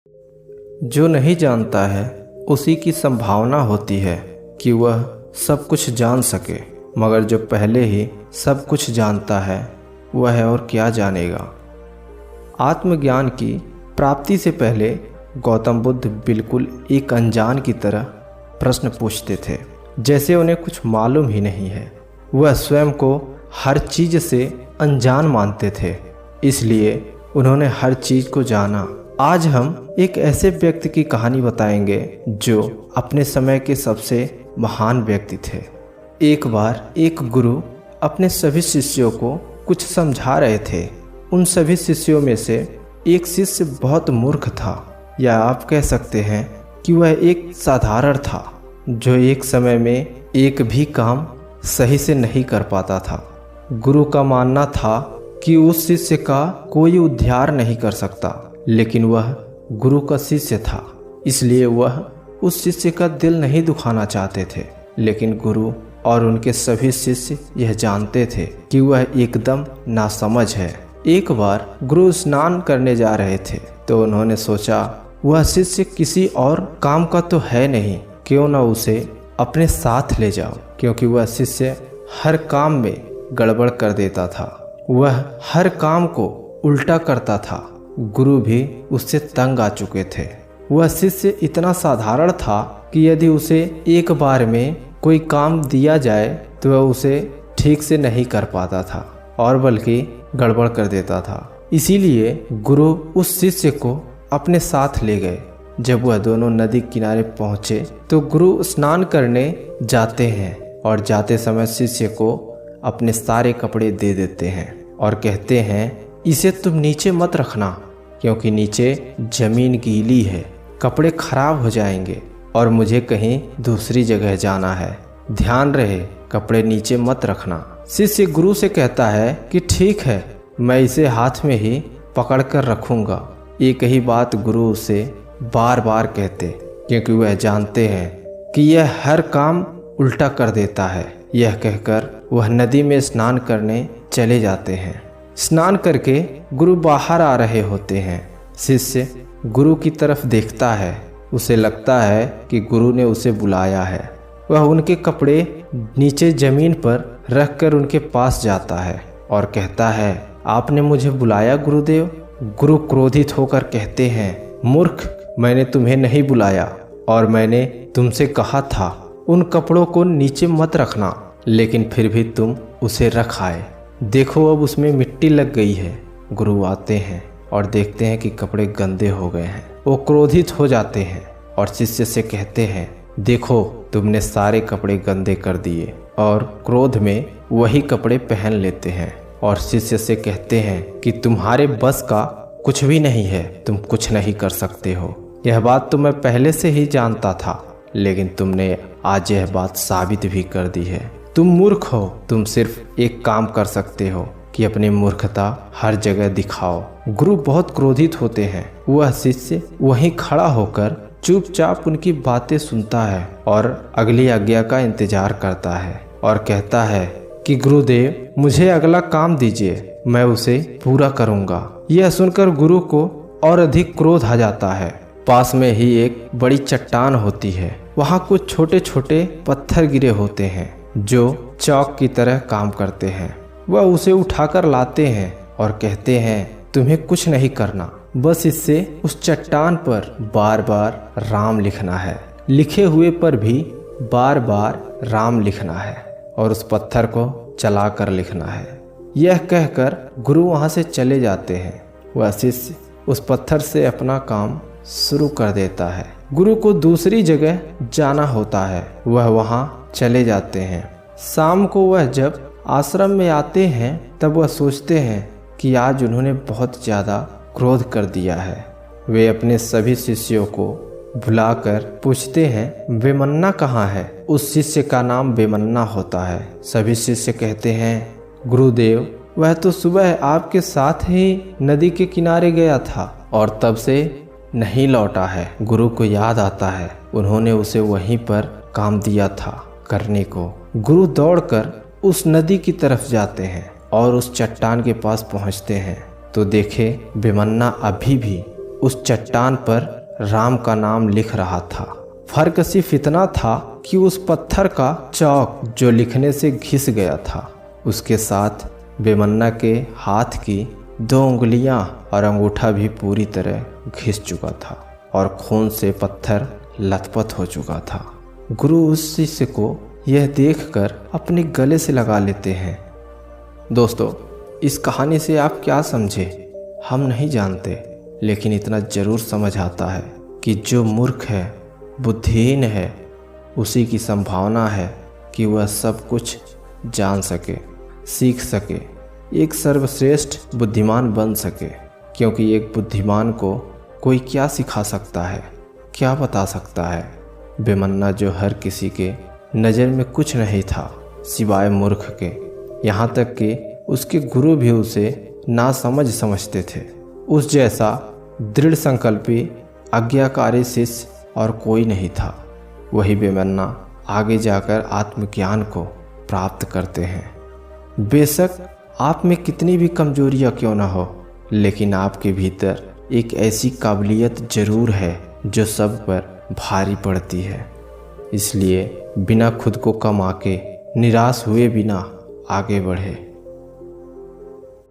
जो नहीं जानता है उसी की संभावना होती है कि वह सब कुछ जान सके, मगर जो पहले ही सब कुछ जानता है वह और क्या जानेगा। आत्मज्ञान की प्राप्ति से पहले गौतम बुद्ध बिल्कुल एक अनजान की तरह प्रश्न पूछते थे, जैसे उन्हें कुछ मालूम ही नहीं है। वह स्वयं को हर चीज़ से अनजान मानते थे, इसलिए उन्होंने हर चीज़ को जाना। आज हम एक ऐसे व्यक्ति की कहानी बताएंगे जो अपने समय के सबसे महान व्यक्ति थे। एक बार एक गुरु अपने सभी शिष्यों को कुछ समझा रहे थे। उन सभी शिष्यों में से एक शिष्य बहुत मूर्ख था, या आप कह सकते हैं कि वह एक साधारण था जो एक समय में एक भी काम सही से नहीं कर पाता था। गुरु का मानना था कि उस शिष्य का कोई उद्धार नहीं कर सकता, लेकिन वह गुरु का शिष्य था, इसलिए वह उस शिष्य का दिल नहीं दुखाना चाहते थे। लेकिन गुरु और उनके सभी शिष्य यह जानते थे कि वह एकदम नासमझ है। एक बार गुरु स्नान करने जा रहे थे, तो उन्होंने सोचा वह शिष्य किसी और काम का तो है नहीं, क्यों न उसे अपने साथ ले जाओ, क्योंकि वह शिष्य हर काम में गड़बड़ कर देता था। वह हर काम को उल्टा करता था। गुरु भी उससे तंग आ चुके थे। वह शिष्य इतना साधारण था कि यदि उसे एक बार में कोई काम दिया जाए तो वह उसे ठीक से नहीं कर पाता था और बल्कि गड़बड़ कर देता था। इसीलिए गुरु उस शिष्य को अपने साथ ले गए। जब वह दोनों नदी किनारे पहुँचे तो गुरु स्नान करने जाते हैं और जाते समय शिष्य को अपने सारे कपड़े दे देते हैं और कहते हैं, इसे तुम नीचे मत रखना, क्योंकि नीचे जमीन गीली है, कपड़े खराब हो जाएंगे और मुझे कहीं दूसरी जगह जाना है। ध्यान रहे, कपड़े नीचे मत रखना। शिष्य गुरु से कहता है कि ठीक है, मैं इसे हाथ में ही पकड़ कर रखूँगा। एक ही बात गुरु उसे बार बार कहते, क्योंकि वह जानते हैं कि यह हर काम उल्टा कर देता है। यह कहकर वह नदी में स्नान करने चले जाते हैं। स्नान करके गुरु बाहर आ रहे होते हैं। शिष्य गुरु की तरफ देखता है। उसे लगता है कि गुरु ने उसे बुलाया है। वह उनके कपड़े नीचे जमीन पर रखकर उनके पास जाता है और कहता है, आपने मुझे बुलाया गुरुदेव? गुरु क्रोधित होकर कहते हैं, मूर्ख, मैंने तुम्हें नहीं बुलाया और मैंने तुमसे कहा था उन कपड़ों को नीचे मत रखना, लेकिन फिर भी तुम उसे रख आए। देखो, अब उसमें मिट्टी लग गई है। गुरु आते हैं और देखते हैं कि कपड़े गंदे हो गए हैं। वो क्रोधित हो जाते हैं और शिष्य से कहते हैं, देखो, तुमने सारे कपड़े गंदे कर दिए, और क्रोध में वही कपड़े पहन लेते हैं और शिष्य से कहते हैं कि तुम्हारे बस का कुछ भी नहीं है, तुम कुछ नहीं कर सकते हो। यह बात तो मैं पहले से ही जानता था, लेकिन तुमने आज यह बात साबित भी कर दी है। तुम मूर्ख हो। तुम सिर्फ एक काम कर सकते हो कि अपनी मूर्खता हर जगह दिखाओ। गुरु बहुत क्रोधित होते हैं। वह शिष्य वहीं खड़ा होकर चुपचाप उनकी बातें सुनता है और अगली आज्ञा का इंतजार करता है और कहता है कि गुरुदेव, मुझे अगला काम दीजिए, मैं उसे पूरा करूंगा। यह सुनकर गुरु को और अधिक क्रोध आ जाता है। पास में ही एक बड़ी चट्टान होती है। वहाँ कुछ छोटे छोटे पत्थर गिरे होते हैं जो चौक की तरह काम करते हैं। वह उसे उठाकर लाते हैं और कहते हैं, तुम्हें कुछ नहीं करना, बस इससे उस चट्टान पर बार बार राम लिखना है। लिखे हुए पर भी बार बार राम लिखना है और उस पत्थर को चलाकर लिखना है। यह कहकर गुरु वहाँ से चले जाते हैं। वह शिष्य उस पत्थर से अपना काम शुरू कर देता है। गुरु को दूसरी जगह जाना होता है। वह वहाँ चले जाते हैं। शाम को वह जब आश्रम में आते हैं तब वह सोचते हैं कि आज उन्होंने बहुत ज़्यादा क्रोध कर दिया है। वे अपने सभी शिष्यों को बुलाकर पूछते हैं, वेमन्ना कहाँ है? उस शिष्य का नाम वेमन्ना होता है। सभी शिष्य कहते हैं, गुरुदेव, वह तो सुबह आपके साथ ही नदी के किनारे गया था और तब से नहीं लौटा है। गुरु को याद आता है उन्होंने उसे वहीं पर काम दिया था करने को। गुरु दौड़कर उस नदी की तरफ जाते हैं और उस चट्टान के पास पहुंचते हैं तो देखे वेमन्ना अभी भी उस चट्टान पर राम का नाम लिख रहा था। फर्क सिर्फ इतना था कि उस पत्थर का चौक जो लिखने से घिस गया था, उसके साथ बेमन्ना के हाथ की 2 उंगलियां और अंगूठा भी पूरी तरह घिस चुका था और खून से पत्थर लथपथ हो चुका था। गुरु उस शिष्य को यह देखकर अपने गले से लगा लेते हैं। दोस्तों, इस कहानी से आप क्या समझे हम नहीं जानते, लेकिन इतना ज़रूर समझ आता है कि जो मूर्ख है, बुद्धिहीन है, उसी की संभावना है कि वह सब कुछ जान सके, सीख सके, एक सर्वश्रेष्ठ बुद्धिमान बन सके। क्योंकि एक बुद्धिमान को कोई क्या सिखा सकता है, क्या बता सकता है। बेमन्ना जो हर किसी के नज़र में कुछ नहीं था सिवाय मूर्ख के, यहाँ तक कि उसके गुरु भी उसे नासमझ समझते थे। उस जैसा दृढ़ संकल्पी आज्ञाकारी शिष्य और कोई नहीं था। वही बेमन्ना आगे जाकर आत्मज्ञान को प्राप्त करते हैं। बेशक आप में कितनी भी कमजोरियां क्यों ना हो, लेकिन आपके भीतर एक ऐसी काबिलियत जरूर है जो सब पर भारी पड़ती है। इसलिए बिना खुद को कम आके निराश हुए बिना आगे बढ़े।